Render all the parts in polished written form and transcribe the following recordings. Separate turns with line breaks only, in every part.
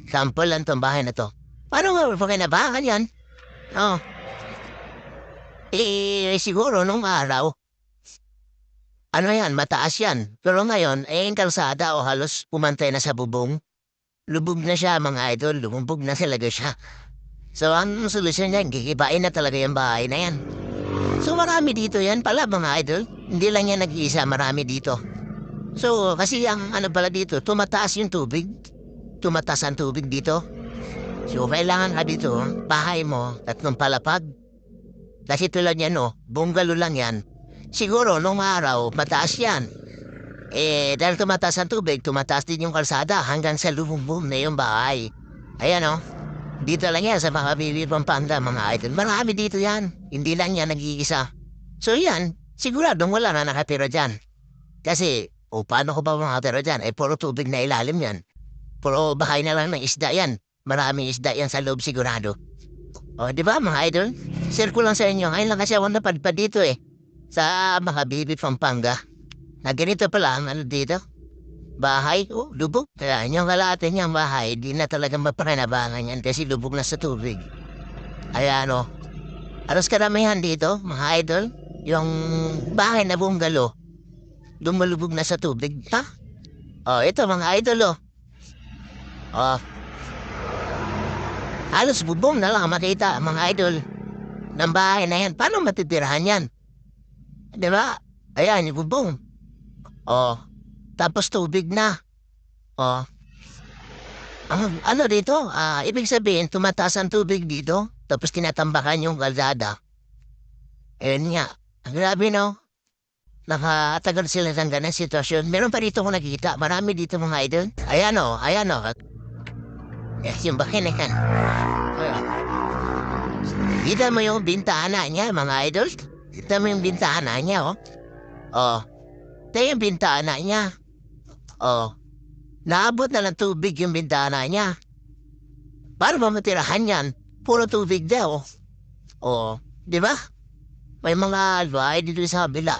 Sample lang tong bahay na to. Paano nga pakinabangan yan? Oh, siguro nung araw, ano yan, mataas yan. Pero ngayon, yung kalsada o halos pumantay na sa bubong. Lubog na siya, mga idol. Lumubog na talaga siya. So, ang solusyon niya, gigibain na talaga yung bahay na yan. So, marami dito yan pala, mga idol. Hindi lang yan nag-iisa, marami dito. So, kasi ang ano pala dito, tumataas yung tubig. Tumataas ang tubig dito. So, kailangan ka dito, bahay mo, tatlong palapag. Kasi tulad yan, no, bungalow lang yan. Siguro, nung araw, mataas yan. Dahil tumataas ang tubig, tumataas din yung kalsada hanggang sa lumubog na yung bahay. Ayan, no. Dito lang yan sa mga Bibi Pampanga, mga idol. Marami dito yan. Hindi lang yan nag-iisa. So yan, siguradong wala na nakatira dyan. Kasi, paano ko ba makatira dyan? Puro tubig na ilalim yan. Puro bahay na lang ng isda yan. Maraming isda yan sa loob sigurado. Di ba mga idol? Share ko lang sa inyo. Ngayon lang kasi ako napadpad dito sa mga Bibi Pampanga. Na ganito pala ang ano dito. Bahay, lubog. Kaya yung kalahati niyang bahay, di na talaga mapakinabangan yan kasi lubog na sa tubig. Ayan alos karamihan dito, mga idol, yung bahay na bungalow, lumalubog na sa tubig. Ha? Ito mga idol halos bubong na lang makita, mga idol, ng bahay na yan. Paano matitirahan yan? Diba? Ayan, yung bubong. Tapos tubig na. Ano dito? Ibig sabihin, tumataas ang tubig dito, tapos tinatambakan yung kalsada. Ayun nga. Grabe, no? Nakatagal sila ng ganang sitwasyon. Meron pa dito ko nakita. Marami dito, mga idol. Ayan, ayan. Yes, yung bahay na yan. Kita mo yung bintana niya, mga idol? Kita mo yung bintana niya, ito yung bintana niya. Naabot na ng tubig yung bintana niya. Paano ba matirahan yan? Puro tubig daw. Di ba? May mga bahay dito sa kabila.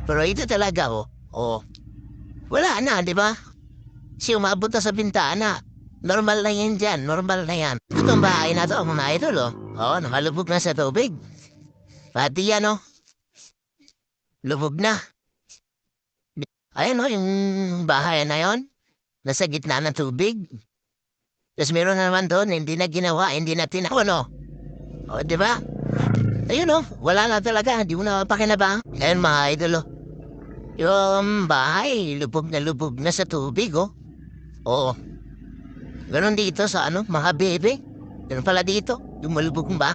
Pero ito talaga, wala na, di ba? Kasi umabot na sa bintana. Normal na yan dyan, normal na yan. Itong bahay na to, mga idol, nakalubog na sa tubig. Pati yan, lubog na. Ayan yung bahay na yon, nasa gitna ng tubig. Tapos meron na naman doon, hindi na ginawa, hindi na tinawa, di ba? Ayun, wala na talaga, hindi mo na pakinabang. Ayan, mga idol, yung bahay, lubog na sa tubig, ganon dito sa mga bebe. Ganon pala dito, yung malubog ba?